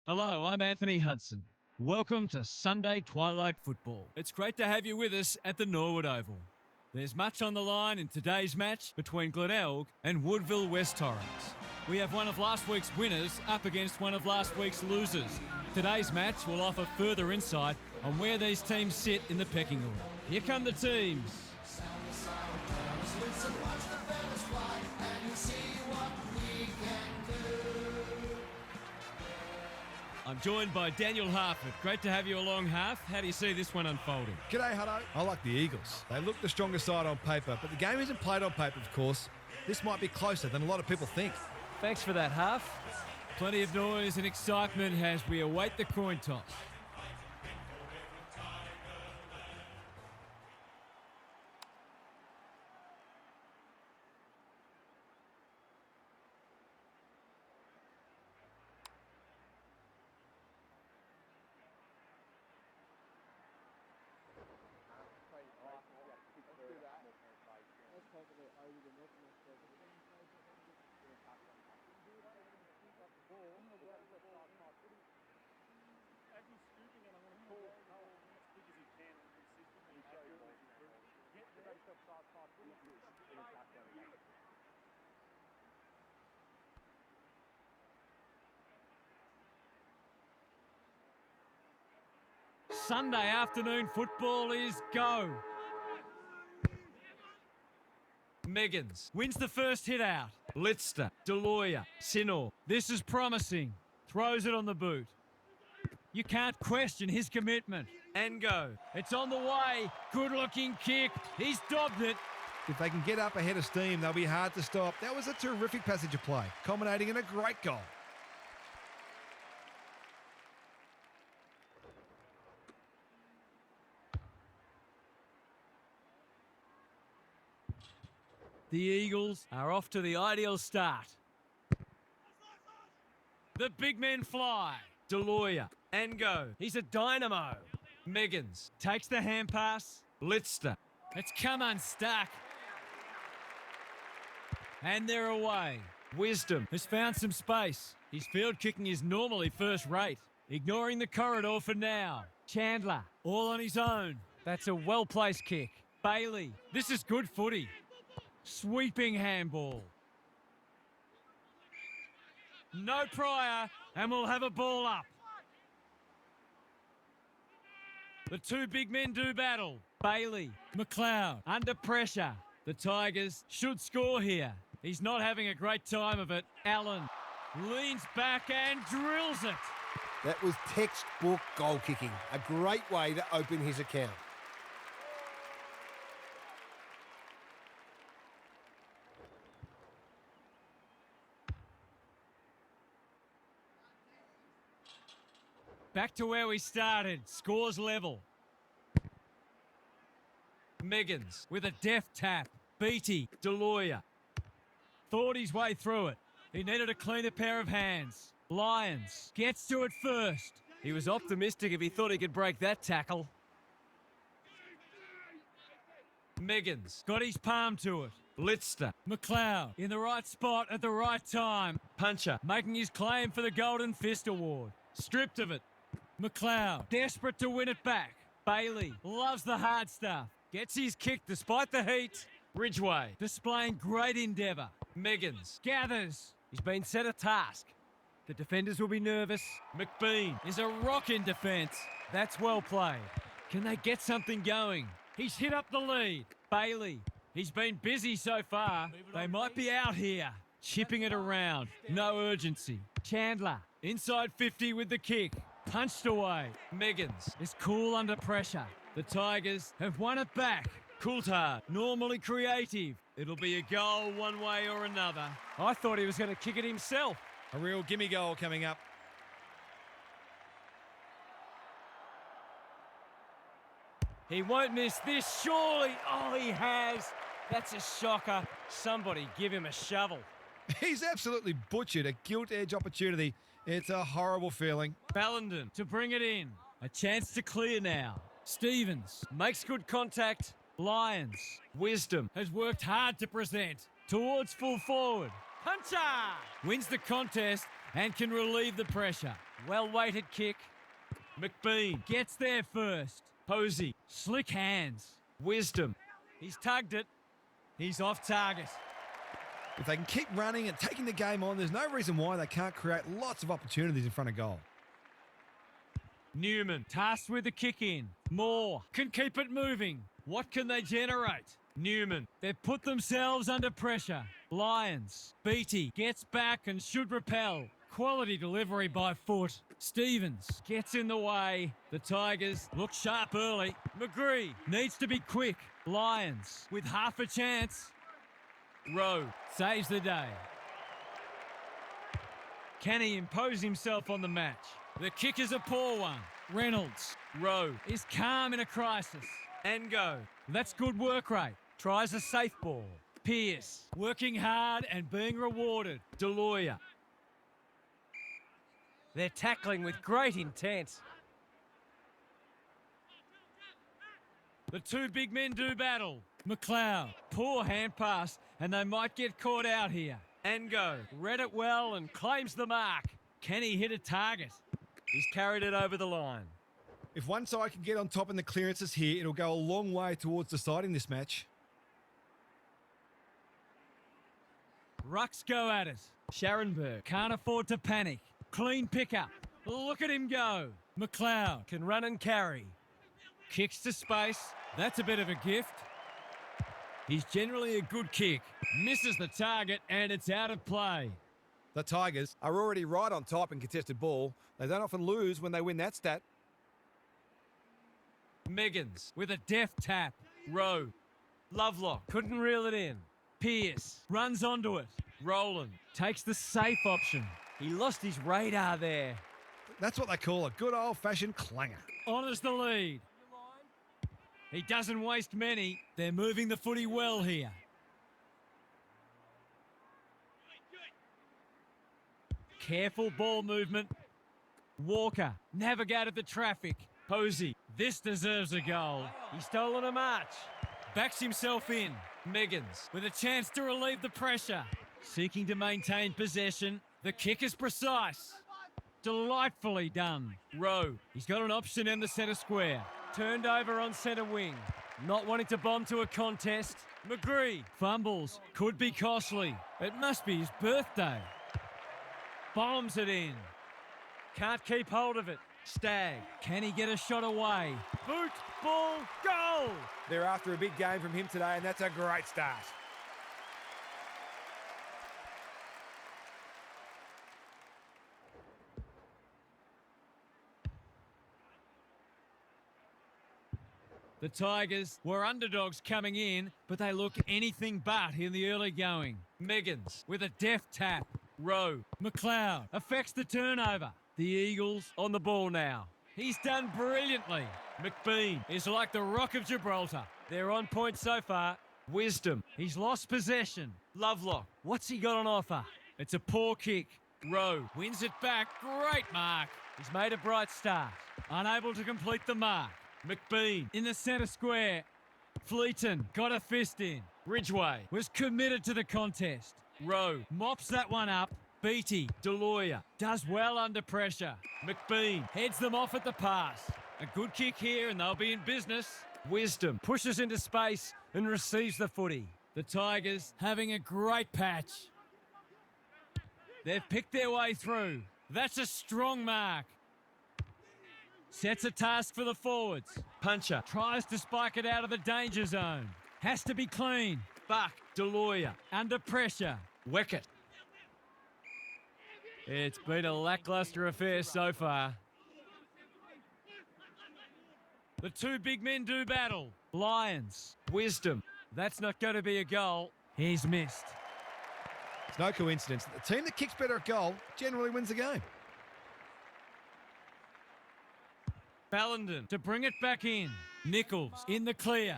Hello, I'm Anthony Hudson. Welcome to Sunday Twilight Football. It's great to have you with us at the Norwood Oval. There's much on the line in today's match between Glenelg and Woodville West-Torrens. We have one of last week's winners up against one of last week's losers. Today's match will offer further insight on where these teams sit in the pecking order. Here come the teams. I'm joined by Daniel Harford. Great to have you along, Harf. How do you see this one unfolding? G'day, Hutto. I like the Eagles. They look the stronger side on paper, but the game isn't played on paper, of course. This might be closer than a lot of people think. Thanks for that, Harf. Plenty of noise and excitement as we await the coin toss. Sunday afternoon football is go. Meggins wins the first hit out. Litzter, Deloya, Sinor. This is promising. Throws it on the boot. You can't question his commitment. And go. It's on the way. Good looking kick. He's dobbed it. If they can get up ahead of steam, they'll be hard to stop. That was a terrific passage of play, culminating in a great goal. The Eagles are off to the ideal start. The big men fly. Deloya and go. He's a dynamo. Meggins takes the hand pass. Litzter. It's come unstuck. And they're away. Wisdom has found some space. His field kicking is normally first rate. Ignoring the corridor for now. Chandler, all on his own. That's a well-placed kick. Bailey, this is good footy. Sweeping handball. No prior, and we'll have a ball up. The two big men do battle. Bailey, McLeod, under pressure. The Tigers should score here. He's not having a great time of it. Allen leans back and drills it. That was textbook goal kicking. A great way to open his account. Back to where we started. Scores level. Meggins with a deft tap. Beattie, Deloya. Thought his way through it. He needed a cleaner pair of hands. Lyons gets to it first. He was optimistic if he thought he could break that tackle. Meggins got his palm to it. Litzter, McLeod in the right spot at the right time. Puncher making his claim for the Golden Fist Award. Stripped of it. McLeod, desperate to win it back. Bailey loves the hard stuff. Gets his kick despite the heat. Ridgway displaying great endeavour. Meggins gathers. He's been set a task. The defenders will be nervous. McBean is a rock in defence. That's well played. Can they get something going? He's hit up the lead. Bailey, he's been busy so far. They might be out here. Chipping it around. No urgency. Chandler, inside 50 with the kick. Punched away. Meggins is cool under pressure. The Tigers have won it back. Coulthard, normally creative. It'll be a goal one way or another. I thought he was going to kick it himself. A real gimme goal coming up. He won't miss this, surely. Oh, he has. That's a shocker. Somebody give him a shovel. He's absolutely butchered a gilt-edge opportunity. It's a horrible feeling. Ballenden to bring it in. A chance to clear now. Stevens makes good contact. Lyons. Wisdom has worked hard to present. Towards full forward. Puncher wins the contest and can relieve the pressure. Well-weighted kick. McBean gets there first. Posey, slick hands. Wisdom. He's tugged it. He's off target. If they can keep running and taking the game on, there's no reason why they can't create lots of opportunities in front of goal. Newman, tasked with the kick in. Moore can keep it moving. What can they generate? Newman, they've put themselves under pressure. Lions, Beattie gets back and should repel. Quality delivery by foot. Stevens gets in the way. The Tigers look sharp early. McGree needs to be quick. Lions with half a chance. Rowe saves the day. Can he impose himself on the match? The kick is a poor one. Reynolds. Rowe is calm in a crisis. And go. That's good work rate. Tries a safe ball. Pearce working hard and being rewarded. Deloya. They're tackling with great intent. The two big men do battle. McLeod, poor hand pass, and they might get caught out here. And go. Read it well and claims the mark. Can he hit a target? He's carried it over the line. If one side can get on top in the clearances here, it'll go a long way towards deciding this match. Rucks go at it. Scharenberg can't afford to panic. Clean pickup. Look at him go. McLeod can run and carry. Kicks to space. That's a bit of a gift. He's generally a good kick. Misses the target and it's out of play. The Tigers are already right on top in contested ball. They don't often lose when they win that stat. Meggins with a deft tap. Rowe. Lovelock couldn't reel it in. Pearce runs onto it. Rowland takes the safe option. He lost his radar there. That's what they call a good old-fashioned clanger. Honours the lead. He doesn't waste many. They're moving the footy well here. Careful ball movement. Walker navigated the traffic. Posey, this deserves a goal. He's stolen a march. Backs himself in. Meggins with a chance to relieve the pressure. Seeking to maintain possession. The kick is precise. Delightfully done. Rowe, he's got an option in the centre square. Turned over on centre wing. Not wanting to bomb to a contest. McGree fumbles. Could be costly. It must be his birthday. Bombs it in. Can't keep hold of it. Stagg. Can he get a shot away? Boot, ball, goal! They're after a big game from him today, and that's a great start. The Tigers were underdogs coming in, but they look anything but in the early going. Meggins with a deft tap. Rowe. McLeod affects the turnover. The Eagles on the ball now. He's done brilliantly. McBean is like the Rock of Gibraltar. They're on point so far. Wisdom. He's lost possession. Lovelock. What's he got on offer? It's a poor kick. Rowe wins it back. Great mark. He's made a bright start. Unable to complete the mark. McBean in the centre square. Fleeton got a fist in. Ridgway was committed to the contest. Rowe mops that one up. Beattie, Deloya does well under pressure. McBean heads them off at the pass. A good kick here and they'll be in business. Wisdom pushes into space and receives the footy. The Tigers having a great patch. They've picked their way through. That's a strong mark. Sets a task for the forwards. Puncher tries to spike it out of the danger zone. Has to be clean. Buck, Deloya, under pressure. Weckett. It's been a lacklustre affair so far. The two big men do battle. Lions, Wisdom. That's not going to be a goal. He's missed. It's no coincidence that the team that kicks better at goal generally wins the game. Ballenden to bring it back in. Nichols in the clear.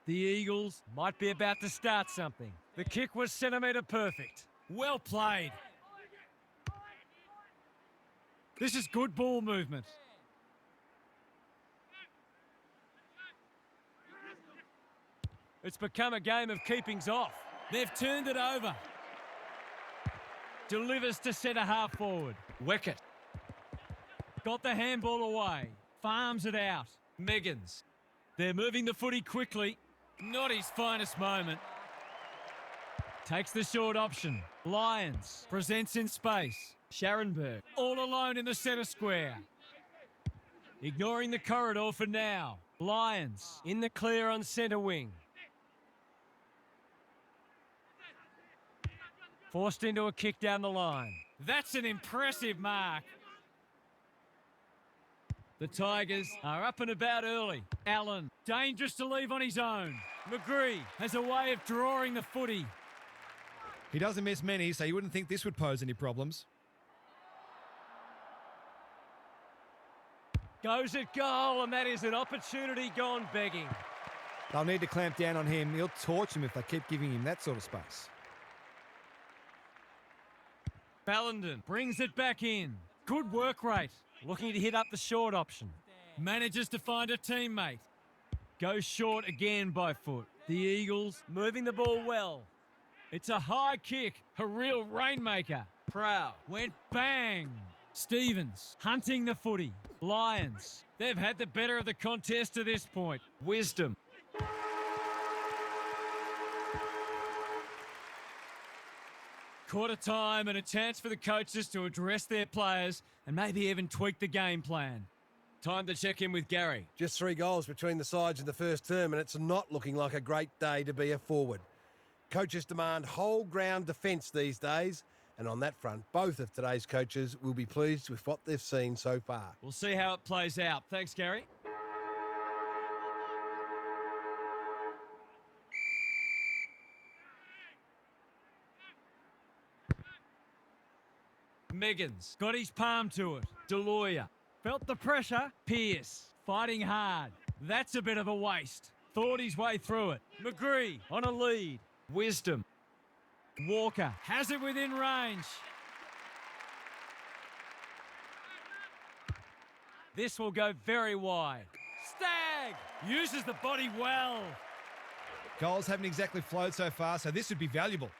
The Eagles might be about to start something. The kick was centimetre perfect. Well played. This is good ball movement. It's become a game of keepings off. They've turned it over. delivers to centre half forward. Wicket. Got the handball away. Farms it out. Meggins. They're moving the footy quickly. Not his finest moment. Takes the short option. Lyons presents in space. Scharenberg all alone in the centre square. Ignoring the corridor for now. Lyons in the clear on centre wing. Forced into a kick down the line. That's an impressive mark. The Tigers are up and about early. Allen, dangerous to leave on his own. McGree has a way of drawing the footy. He doesn't miss many, so you wouldn't think this would pose any problems. Goes at goal, and that is an opportunity gone begging. They'll need to clamp down on him. He'll torch him if they keep giving him that sort of space. Ballenden brings it back in. Good work rate. Looking to hit up the short option. Manages to find a teammate. Goes short again by foot. The Eagles moving the ball well. It's a high kick. A real rainmaker. Proud. Went bang. Stevens hunting the footy. Lions. They've had the better of the contest to this point. Wisdom. Quarter time and a chance for the coaches to address their players and maybe even tweak the game plan. Time to check in with Gary. Just 3 goals between the sides in the first term, and it's not looking like a great day to be a forward. Coaches demand whole ground defence these days, and on that front, both of today's coaches will be pleased with what they've seen so far. We'll see how it plays out. Thanks, Gary. Meggins got his palm to it. Deloya felt the pressure. Pearce fighting hard. That's a bit of a waste. Thought his way through it. McGree on a lead. Wisdom. Walker has it within range. This will go very wide. Stagg uses the body well. Goals haven't exactly flowed so far, so this would be valuable.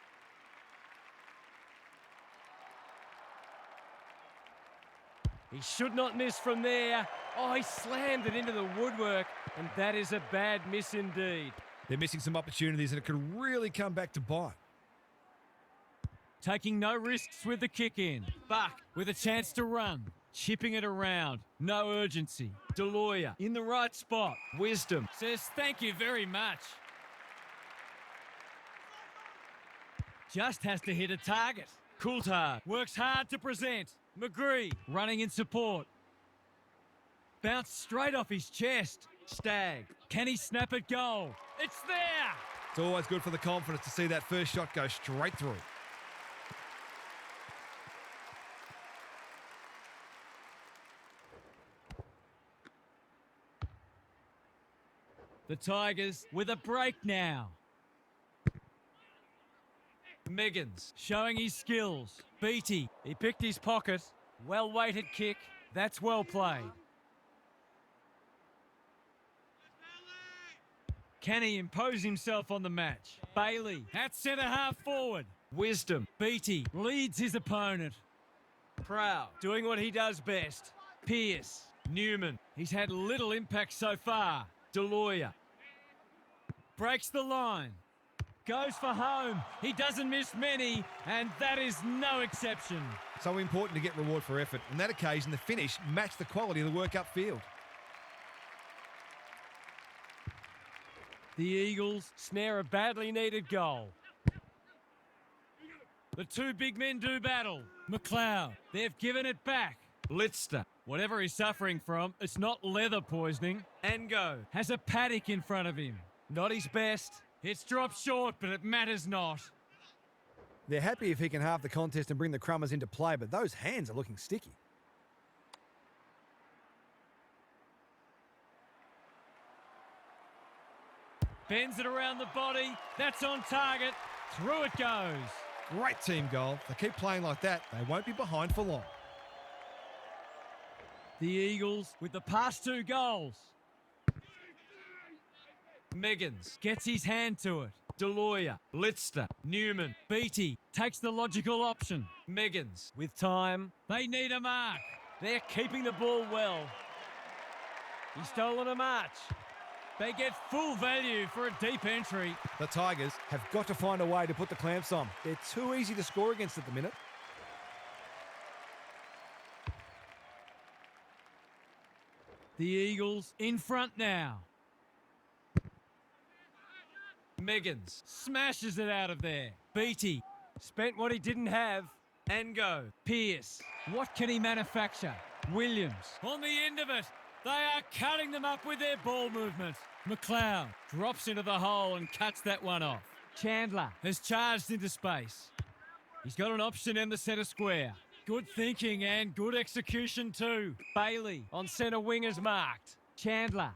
He should not miss from there. Oh, he slammed it into the woodwork, and that is a bad miss indeed. They're missing some opportunities, and it could really come back to bite. Taking no risks with the kick in. Buck with a chance to run. Chipping it around. No urgency. Deloya in the right spot. Wisdom says thank you very much. Just has to hit a target. Coulthard works hard to present. McGree running in support. Bounced straight off his chest. Stagg. Can he snap it goal? It's there! It's always good for the confidence to see that first shot go straight through. The Tigers with a break now. Meggins showing his skills. Beattie, he picked his pocket. Well-weighted kick. That's well played. Can he impose himself on the match? Bailey at centre half forward. Wisdom. Beattie leads his opponent. Proud doing what he does best. Pearce. Newman. He's had little impact so far. Deloya breaks the line. Goes for home. He doesn't miss many, and that is no exception. So important to get reward for effort. On that occasion, the finish matched the quality of the work upfield. The Eagles snare a badly needed goal. The two big men do battle. McLeod, they've given it back. Lister, whatever he's suffering from, it's not leather poisoning. Ango has a paddock in front of him. Not his best. It's dropped short, but it matters not. They're happy if he can halve the contest and bring the Crummers into play, but those hands are looking sticky. Bends it around the body. That's on target. Through it goes. Great team goal. If they keep playing like that, they won't be behind for long. The Eagles with the past 2 goals. Meggins gets his hand to it. Deloya, Litster, Newman, Beattie takes the logical option. Meggins with time. They need a mark. They're keeping the ball well. He's stolen a march. They get full value for a deep entry. The Tigers have got to find a way to put the clamps on. They're too easy to score against at the minute. The Eagles in front now. Meggins smashes it out of there. Beattie spent what he didn't have. And go. Pearce. What can he manufacture? Williams on the end of it. They are cutting them up with their ball movement. McLeod drops into the hole and cuts that one off. Chandler has charged into space. He's got an option in the centre square. Good thinking and good execution too. Bailey on centre wing is marked. Chandler.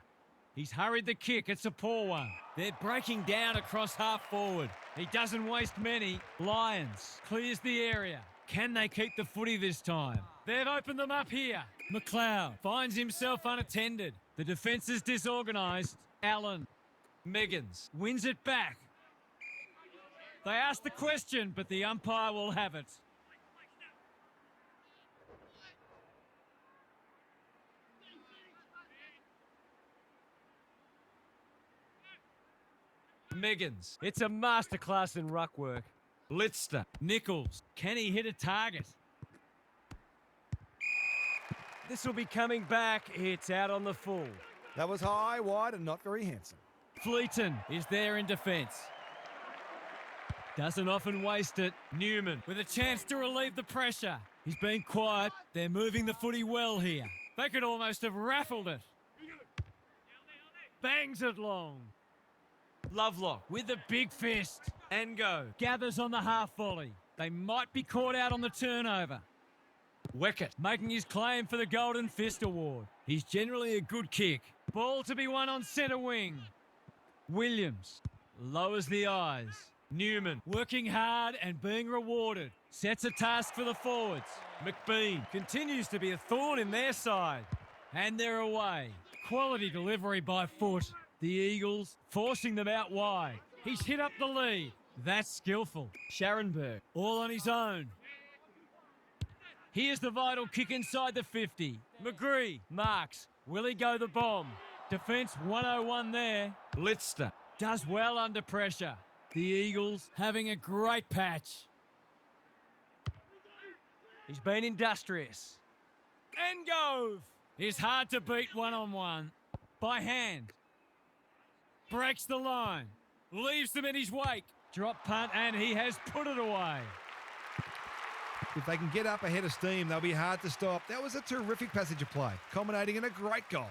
He's hurried the kick. It's a poor one. They're breaking down across half forward. He doesn't waste many. Lyons clears the area. Can they keep the footy this time? They've opened them up here. McLeod finds himself unattended. The defence is disorganised. Allen. Meggins wins it back. They ask the question, but the umpire will have it. Meggins. It's a masterclass in ruck work. Litster. Nichols. Can he hit a target? This will be coming back. It's out on the full. That was high, wide, and not very handsome. Fleeton is there in defence. Doesn't often waste it. Newman with a chance to relieve the pressure. He's been quiet. They're moving the footy well here. They could almost have raffled it. Bangs it long. Lovelock with a big fist. And go. Gathers on the half volley. They might be caught out on the turnover. Weckett making his claim for the Golden Fist Award. He's generally a good kick. Ball to be won on centre wing. Williams lowers the eyes. Newman working hard and being rewarded. Sets a task for the forwards. McBean continues to be a thorn in their side. And they're away. Quality delivery by foot. The Eagles forcing them out wide. He's hit up the lead. That's skillful. Scharenberg all on his own. Here's the vital kick inside the 50. McGree marks. Will he go the bomb? Defence 101 there. Litster does well under pressure. The Eagles having a great patch. He's been industrious. And Gove is hard to beat one-on-one. By hand. Breaks the line. Leaves them in his wake. Drop punt and he has put it away. If they can get up ahead of steam, they'll be hard to stop. That was a terrific passage of play, culminating in a great goal.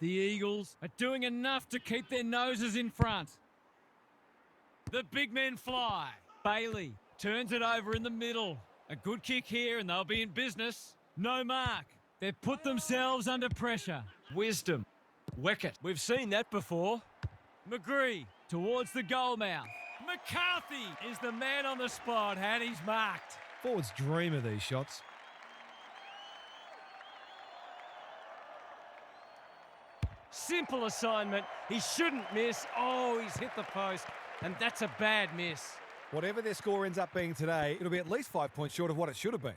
The Eagles are doing enough to keep their noses in front. The big men fly. Bailey turns it over in the middle. A good kick here and they'll be in business. No mark. They've put themselves under pressure. Wisdom. Weckett. We've seen that before. McGree towards the goal mouth. McCarthy is the man on the spot and he's marked. Forwards dream of these shots. Simple assignment. He shouldn't miss. Oh, he's hit the post. And that's a bad miss. Whatever their score ends up being today, it'll be at least 5 points short of what it should have been.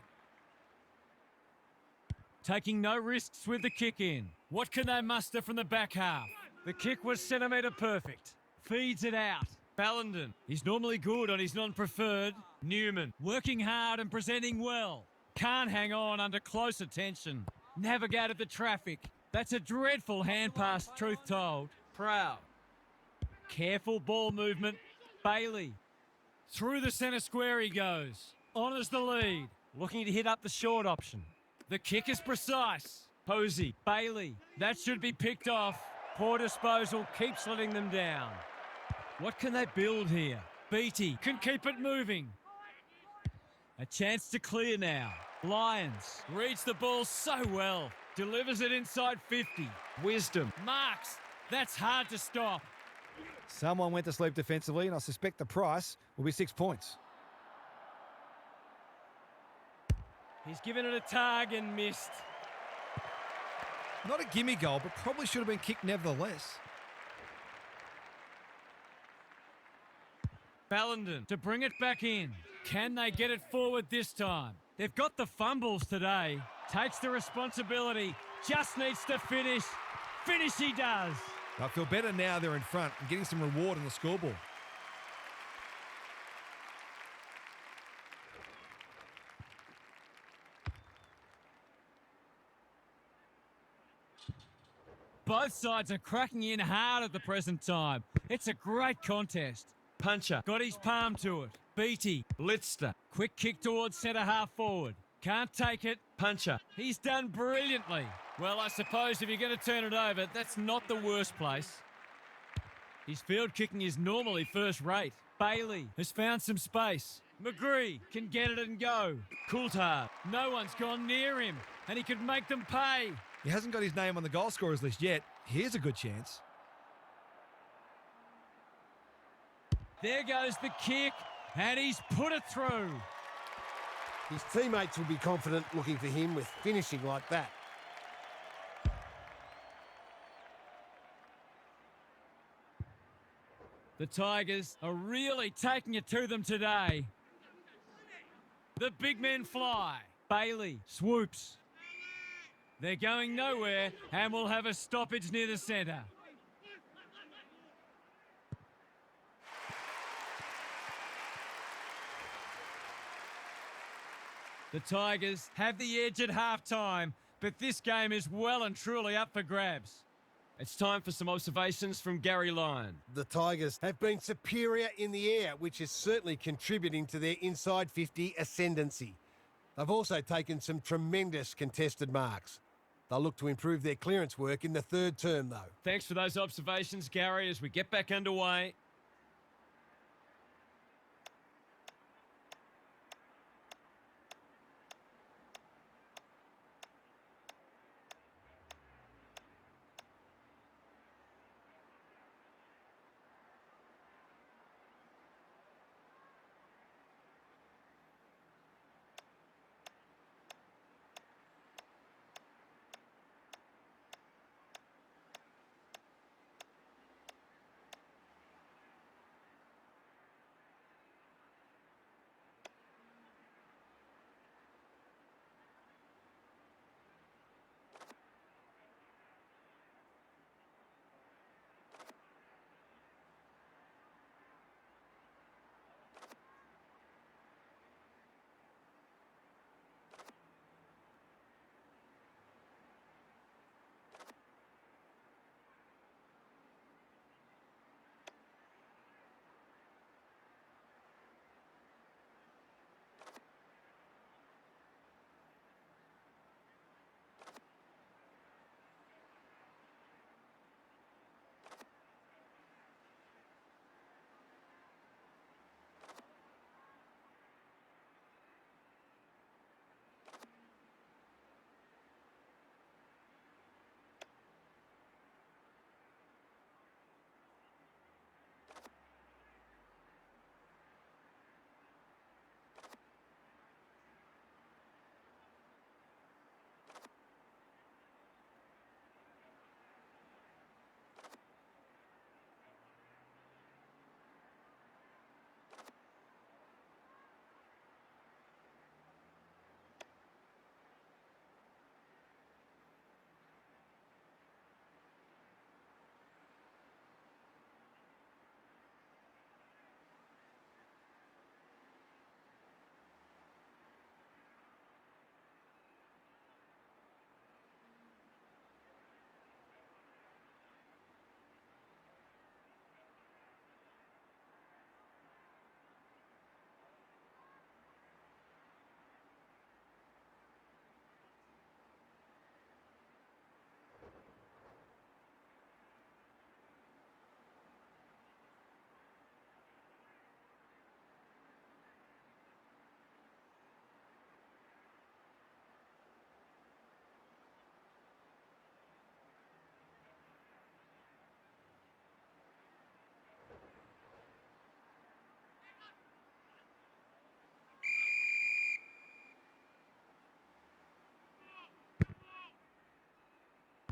Taking no risks with the kick in. What can they muster from the back half? The kick was centimetre perfect. Feeds it out. Ballenden. He's normally good on his non-preferred. Newman. Working hard and presenting well. Can't hang on under close attention. Navigated the traffic. That's a dreadful hand pass, truth told. Proud. Careful ball movement. Bailey. Through the centre square he goes. Honours the lead. Looking to hit up the short option. The kick is precise. Posey. Bailey. That should be picked off. Poor disposal keeps letting them down. What can they build here? Beattie can keep it moving. A chance to clear now. Lyons reads the ball so well. Delivers it inside 50. Wisdom. Marks. That's hard to stop. Someone went to sleep defensively, and I suspect the price will be 6 points. He's given it a tug and missed. Not a gimme goal, but probably should have been kicked nevertheless. Ballenden to bring it back in. Can they get it forward this time? They've got the fumbles today. Takes the responsibility. Just needs to finish. Finish he does. I feel better now they're in front and getting some reward on the scoreboard. Both sides are cracking in hard at the present time. It's a great contest. Puncher got his palm to it. Beattie, Litzter, quick kick towards centre half forward. Can't take it. Puncher, he's done brilliantly. Well, I suppose if you're going to turn it over, that's not the worst place. His field kicking is normally first rate. Bailey has found some space. McGree can get it and go. Coulthard, no one's gone near him, and he could make them pay. He hasn't got his name on the goal scorers list yet. Here's a good chance. There goes the kick, and he's put it through. His teammates will be confident looking for him with finishing like that. The Tigers are really taking it to them today. The big men fly. Bailey swoops. They're going nowhere and will have a stoppage near the centre. The Tigers have the edge at half-time, but this game is well and truly up for grabs. It's time for some observations from Gary Lyon. The Tigers have been superior in the air, which is certainly contributing to their inside 50 ascendancy. They've also taken some tremendous contested marks. They'll look to improve their clearance work in the third term, though. Thanks for those observations, Gary, as we get back underway.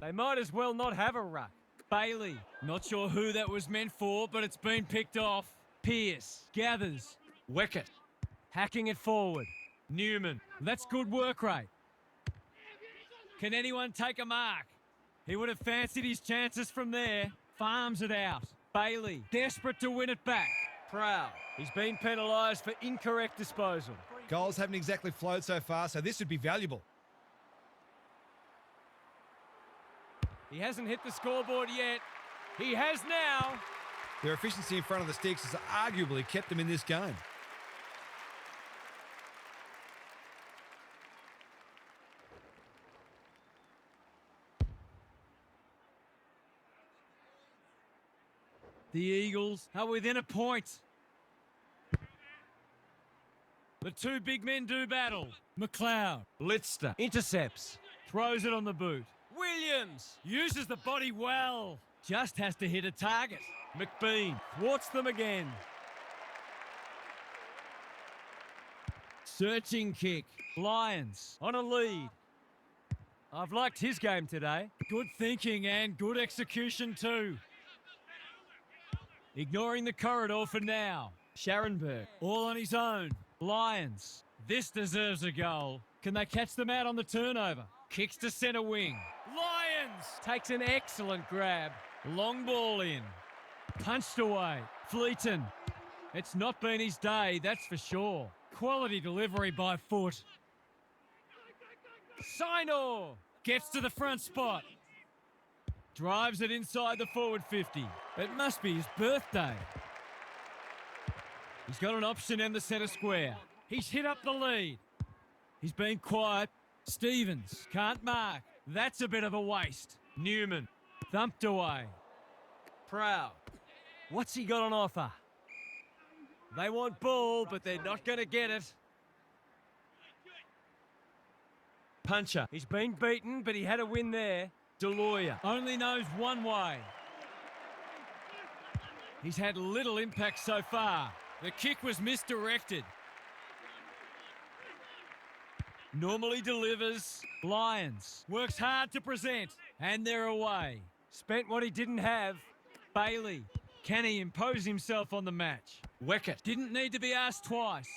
They might as well not have a ruck. Bailey, not sure who that was meant for, but it's been picked off. Pierce, gathers. Wicket, hacking it forward. Newman, that's good work rate. Can anyone take a mark? He would have fancied his chances from there. Farms it out. Bailey, desperate to win it back. Proud, he's been penalised for incorrect disposal. Goals haven't exactly flowed so far, so this would be valuable. He hasn't hit the scoreboard yet. He has now. Their efficiency in front of the sticks has arguably kept them in this game. The Eagles are within a point. The two big men do battle. McLeod, Lister, intercepts, throws it on the boot. Williams uses the body well. Just has to hit a target. McBean thwarts them again. Searching kick. Lions on a lead. I've liked his game today. Good thinking and good execution too. Ignoring the corridor for now. Scharenberg, all on his own. Lions, this deserves a goal. Can they catch them out on the turnover? Kicks to centre wing. Lions takes an excellent grab. Long ball in. Punched away. Fleeton. It's not been his day, that's for sure. Quality delivery by foot. Sinor gets to the front spot. Drives it inside the forward 50. It must be his birthday. He's got an option in the centre square. He's hit up the lead. He's been quiet. Stevens can't mark. That's a bit of a waste. Newman thumped away. Proud. What's he got on offer? They want ball, but they're not going to get it. Puncher. He's been beaten, but he had a win there. Deloya only knows one way. He's had little impact so far. The kick was misdirected. Normally delivers. Lions works hard to present, and they're away. Spent what he didn't have. Bailey, can he impose himself on the match? Wicket didn't need to be asked twice.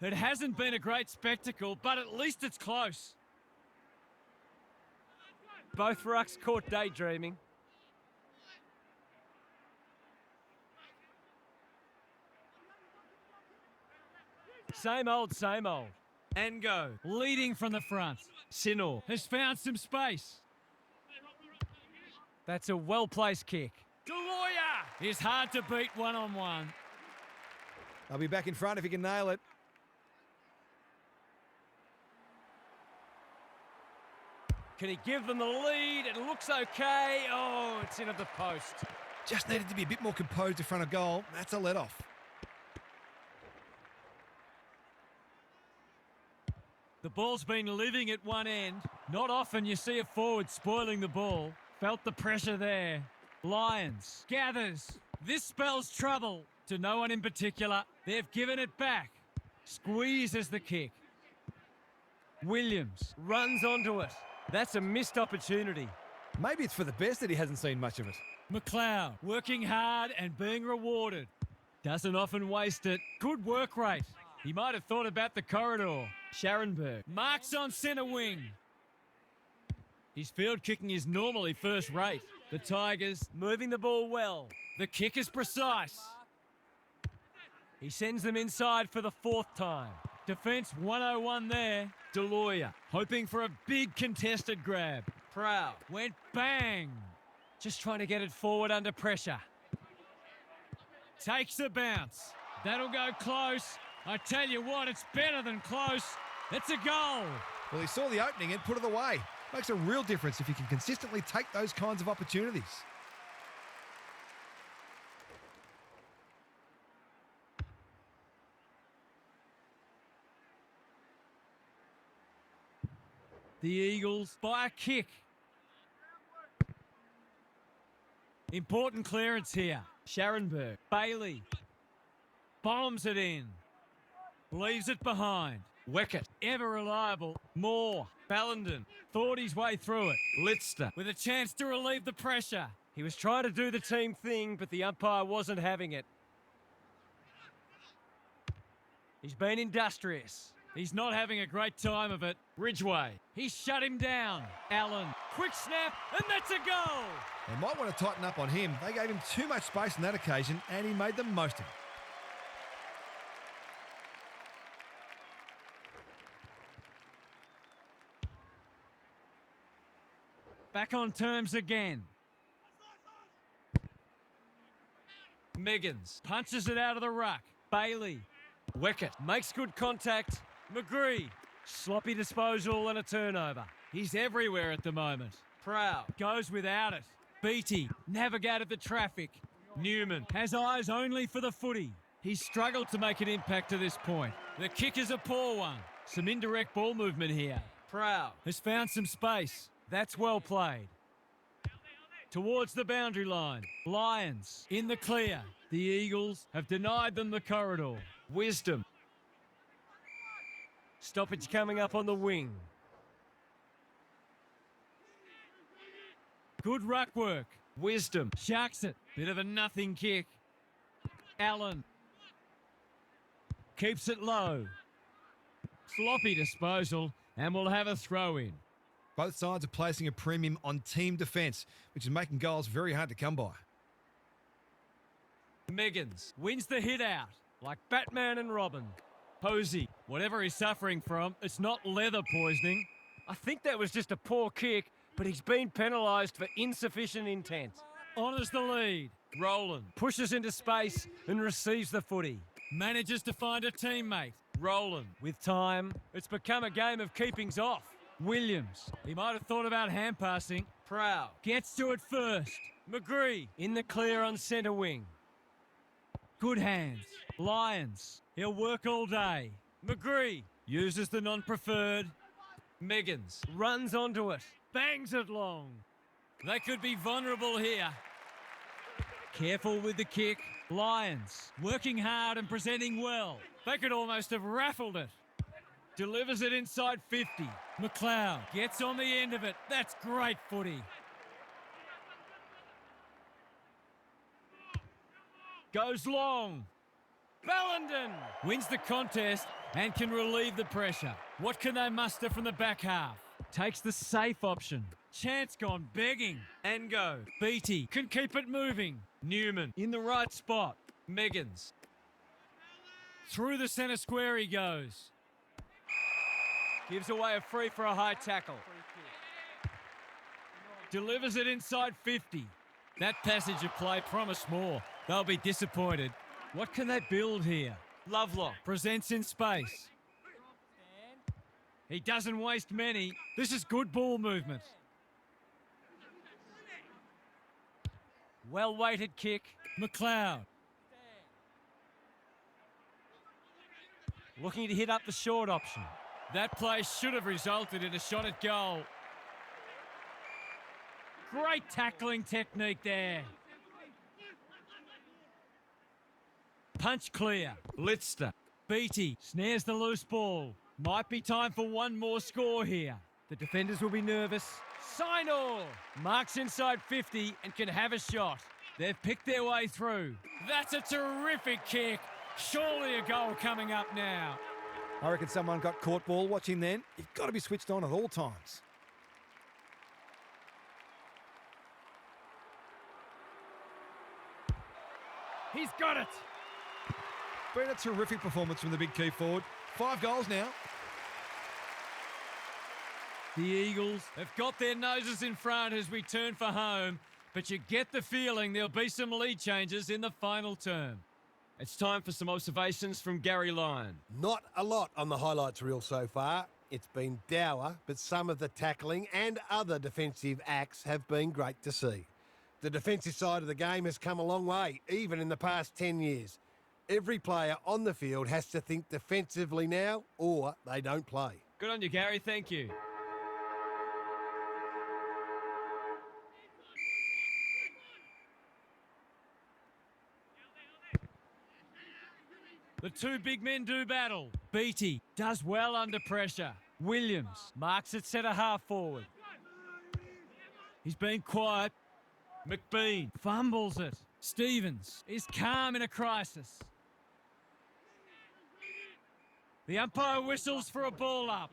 It hasn't been a great spectacle, but at least it's close. Both rucks caught daydreaming. Same old, same old. Ango leading from the front. Sinor has found some space. That's a well-placed kick. Deloya is hard to beat one-on-one. I'll be back in front if he can nail it. Can he give them the lead? It looks okay. Oh, it's in at the post. Just needed to be a bit more composed in front of goal. That's a let-off. The ball's been living at one end. Not often you see a forward spoiling the ball. Felt the pressure there. Lions gathers. This spells trouble. To no one in particular. They've given it back. Squeezes the kick. Williams runs onto it. That's a missed opportunity. Maybe it's for the best that he hasn't seen much of it. McLeod working hard and being rewarded. Doesn't often waste it. Good work rate. He might have thought about the corridor. Scharenberg marks on centre wing. His field kicking is normally first rate. The Tigers moving the ball well. The kick is precise. He sends them inside for the fourth time. Defence 101 there. Deloya hoping for a big contested grab. Proud went bang. Just trying to get it forward under pressure. Takes a bounce. That'll go close. I tell you what, it's better than close. It's a goal. Well, he saw the opening and put it away. Makes a real difference if you can consistently take those kinds of opportunities. The Eagles by a kick. Important clearance here. Scharenberg. Bailey bombs it in. Leaves it behind. Weckett, ever reliable. Moore, Ballenden, thought his way through it. Litster, with a chance to relieve the pressure. He was trying to do the team thing, but the umpire wasn't having it. He's been industrious. He's not having a great time of it. Ridgway, he's shut him down. Allen, quick snap, and that's a goal. They might want to tighten up on him. They gave him too much space on that occasion, and he made the most of it. Back on terms again. Meggins punches it out of the ruck. Bailey. Weckett makes good contact. McGree. Sloppy disposal and a turnover. He's everywhere at the moment. Proud goes without it. Beattie navigated the traffic. Newman has eyes only for the footy. He's struggled to make an impact to this point. The kick is a poor one. Some indirect ball movement here. Proud has found some space. That's well played. Towards the boundary line. Lions in the clear. The Eagles have denied them the corridor. Wisdom. Stoppage coming up on the wing. Good ruck work. Wisdom sharks it. Bit of a nothing kick. Allen keeps it low. Sloppy disposal, and we'll have a throw in. Both sides are placing a premium on team defence, which is making goals very hard to come by. Meggins wins the hit out, like Batman and Robin. Posey, whatever he's suffering from, it's not leather poisoning. I think that was just a poor kick, but he's been penalised for insufficient intent. Honours the lead. Rowland pushes into space and receives the footy. Manages to find a teammate. Rowland, with time, it's become a game of keepings off. Williams, he might have thought about hand passing. Proud gets to it first. McGree in the clear on centre wing. Good hands. Lions, he'll work all day. McGree uses the non-preferred. Meggins runs onto it. Bangs it long. They could be vulnerable here. Careful with the kick. Lions working hard and presenting well. They could almost have raffled it. Delivers it inside 50. McLeod gets on the end of it. That's great footy. Goes long. Ballenden wins the contest and can relieve the pressure. What can they muster from the back half? Takes the safe option. Chance gone begging. And go. Beattie can keep it moving. Newman in the right spot. Meggins. Through the centre square he goes. Gives away a free for a high tackle. Delivers it inside 50. That passage of play promised more. They'll be disappointed. What can they build here? Lovelock presents in space. He doesn't waste many. This is good ball movement. Well-weighted kick. McLeod. Looking to hit up the short option. That play should have resulted in a shot at goal. Great tackling technique there. Punch clear. Litster. Beattie snares the loose ball. Might be time for one more score here. The defenders will be nervous. Sinor marks inside 50 and can have a shot. They've picked their way through. That's a terrific kick. Surely a goal coming up now. I reckon someone got caught ball watching then. You've got to be switched on at all times. He's got it. Been a terrific performance from the big key forward. 5 goals now. The Eagles have got their noses in front as we turn for home, but you get the feeling there'll be some lead changes in the final term. It's time for some observations from Gary Lyon. Not a lot on the highlights reel so far. It's been dour, but some of the tackling and other defensive acts have been great to see. The defensive side of the game has come a long way, even in the past 10 years. Every player on the field has to think defensively now, or they don't play. Good on you, Gary. Thank you. The two big men do battle. Beattie does well under pressure. Williams marks it centre half forward. He's been quiet. McBean fumbles it. Stevens is calm in a crisis. The umpire whistles for a ball up.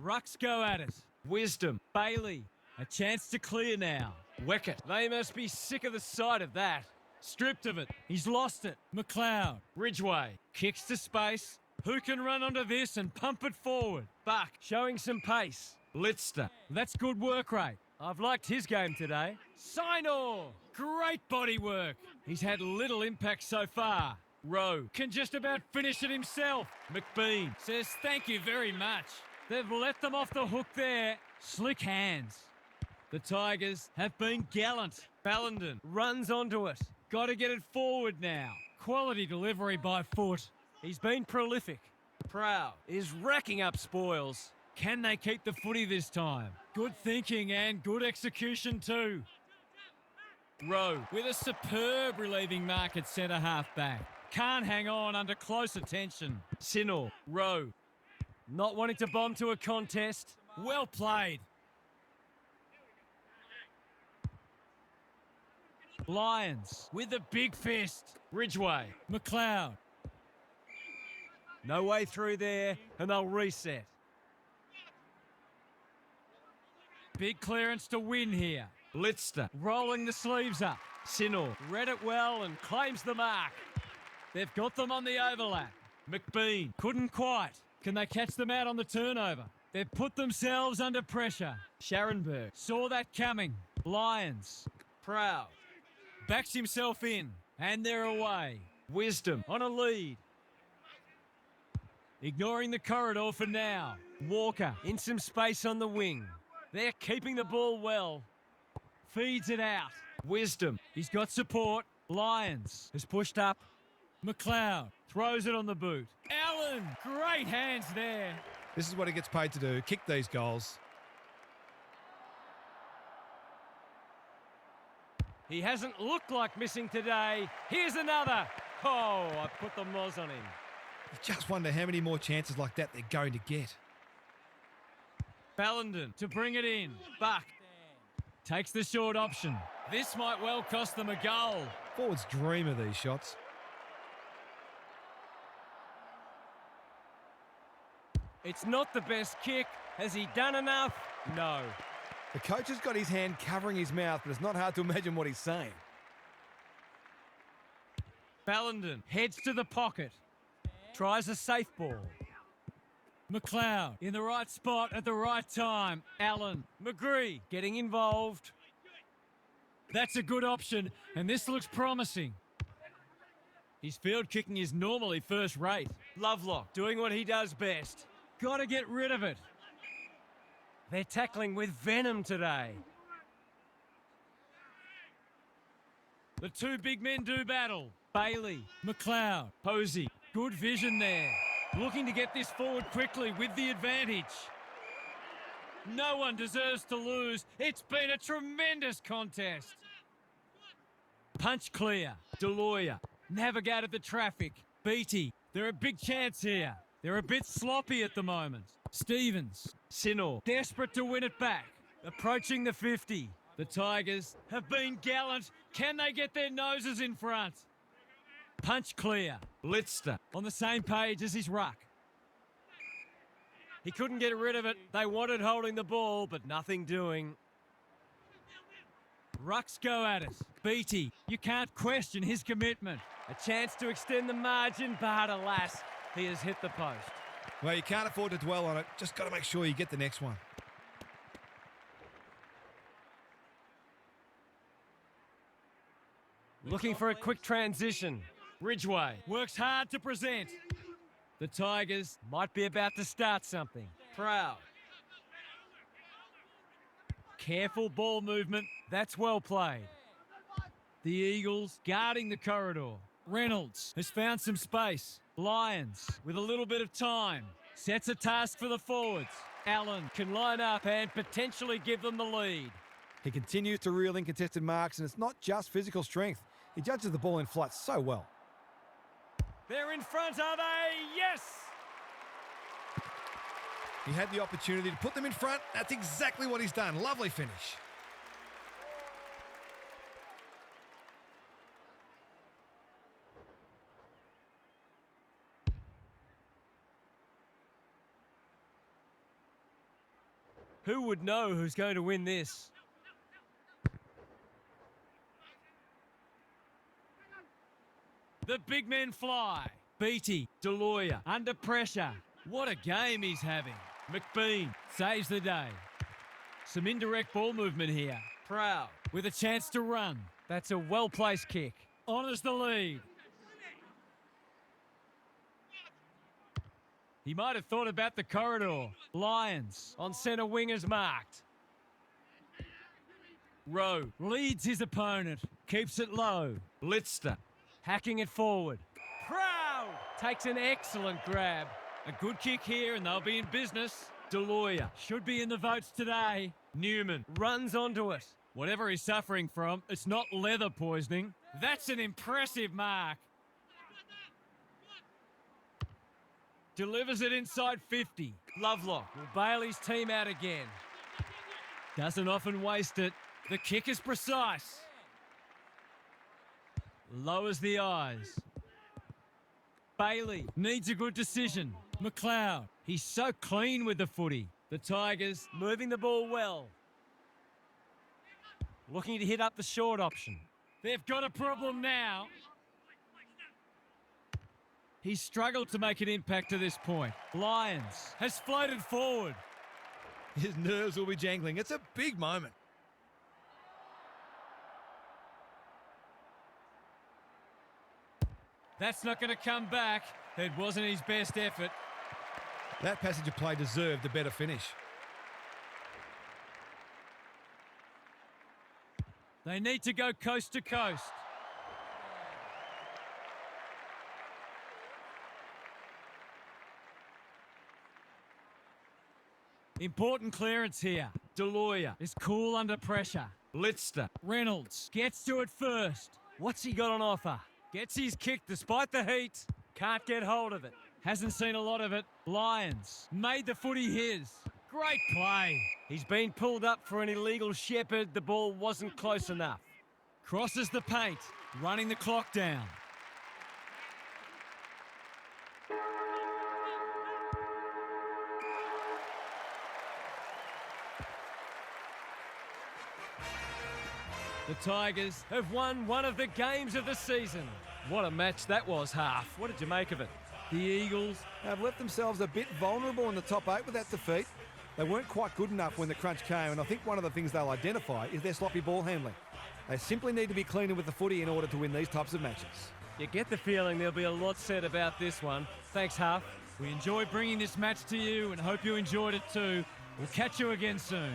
Rucks go at it. Wisdom. Bailey. A chance to clear now. Weckett. They must be sick of the sight of that. Stripped of it. He's lost it. McLeod. Ridgway. Kicks to space. Who can run onto this and pump it forward? Buck. Showing some pace. Litster. That's good work rate. I've liked his game today. Sinor. Great body work. He's had little impact so far. Rowe can just about finish it himself. McBean says thank you very much. They've let them off the hook there. Slick hands. The Tigers have been gallant. Ballenden runs onto it. Got to get it forward now. Quality delivery by Foot. He's been prolific. Proud is racking up spoils. Can they keep the footy this time? Good thinking and good execution too. Rowe with a superb relieving mark at centre half back. Can't hang on under close attention. Sinor. Rowe. Not wanting to bomb to a contest. Well played. Lions with a big fist. Ridgway. McLeod. No way through there, and they'll reset. Big clearance to win here. Litster rolling the sleeves up. Sinor read it well and claims the mark. They've got them on the overlap. McBean couldn't quite. Can they catch them out on the turnover? They've put themselves under pressure. Scharenberg saw that coming. Lions. Proud. Backs himself in. And they're away. Wisdom on a lead. Ignoring the corridor for now. Walker in some space on the wing. They're keeping the ball well. Feeds it out. Wisdom. He's got support. Lions has pushed up. McLeod throws it on the boot. Allen, great hands there. This is what he gets paid to do, kick these goals. He hasn't looked like missing today. Here's another. Oh, I put the moz on him. You just wonder how many more chances like that they're going to get. Ballenden to bring it in. Buck takes the short option. This might well cost them a goal. Forwards dream of these shots. It's not the best kick. Has he done enough? No. The coach has got his hand covering his mouth, but it's not hard to imagine what he's saying. Ballenden heads to the pocket. Tries a safe ball. McLeod in the right spot at the right time. Allen. McGree getting involved. That's a good option, and this looks promising. His field kicking is normally first rate. Lovelock doing what he does best. Got to get rid of it. They're tackling with venom today. The two big men do battle. Bailey, McLeod, Posey. Good vision there. Looking to get this forward quickly with the advantage. No one deserves to lose. It's been a tremendous contest. Punch clear. Deloya navigated the traffic. Beattie, they're a big chance here. They're a bit sloppy at the moment. Stevens, Sinor, desperate to win it back. Approaching the 50. The Tigers have been gallant. Can they get their noses in front? Punch clear. Litster on the same page as his ruck. He couldn't get rid of it. They wanted holding the ball, but nothing doing. Rucks go at it. Beattie, you can't question his commitment. A chance to extend the margin, but alas, he has hit the post. Well, you can't afford to dwell on it. Just got to make sure you get the next one. Looking for a quick transition. Ridgway works hard to present. The Tigers might be about to start something. Proud. Careful ball movement. That's well played. The Eagles guarding the corridor. Reynolds has found some space. Lions with a little bit of time. Sets a task for the forwards. Allen can line up and potentially give them the lead. He continues to reel in contested marks, and it's not just physical strength. He judges the ball in flight so well. They're in front, are they? Yes! He had the opportunity to put them in front. That's exactly what he's done. Lovely finish. Who would know who's going to win this? The big men fly. Beattie, Deloya, under pressure. What a game he's having. McBean saves the day. Some indirect ball movement here. Proud with a chance to run. That's a well-placed kick. Honours the lead. He might have thought about the corridor. Lions on centre wingers marked. Rowe leads his opponent. Keeps it low. Lister hacking it forward. Proud takes an excellent grab. A good kick here and they'll be in business. Deloya should be in the votes today. Newman runs onto it. Whatever he's suffering from, it's not leather poisoning. That's an impressive mark. Delivers it inside 50. Lovelock will bail his team out again. Doesn't often waste it. The kick is precise. Lowers the eyes. Bailey needs a good decision. McLeod, he's so clean with the footy. The Tigers moving the ball well. Looking to hit up the short option. They've got a problem now. He's struggled to make an impact to this point. Lyons has floated forward. His nerves will be jangling. It's a big moment. That's not going to come back. It wasn't his best effort. That passage of play deserved a better finish. They need to go coast to coast. Important clearance here. Deloya is cool under pressure. Lister. Reynolds gets to it first. What's he got on offer? Gets his kick despite the heat. Can't get hold of it. Hasn't seen a lot of it. Lyons made the footy his. Great play. He's been pulled up for an illegal shepherd. The ball wasn't close enough. Crosses the paint, running the clock down. The Tigers have won one of the games of the season. What a match that was, Half. What did you make of it? The Eagles Have left themselves a bit vulnerable in the top 8 with that defeat. They weren't quite good enough when the crunch came, and I think one of the things they'll identify is their sloppy ball handling. They simply need to be cleaner with the footy in order to win these types of matches. You get the feeling there'll be a lot said about this one. Thanks, Half. We enjoyed bringing this match to you and hope you enjoyed it too. We'll catch you again soon.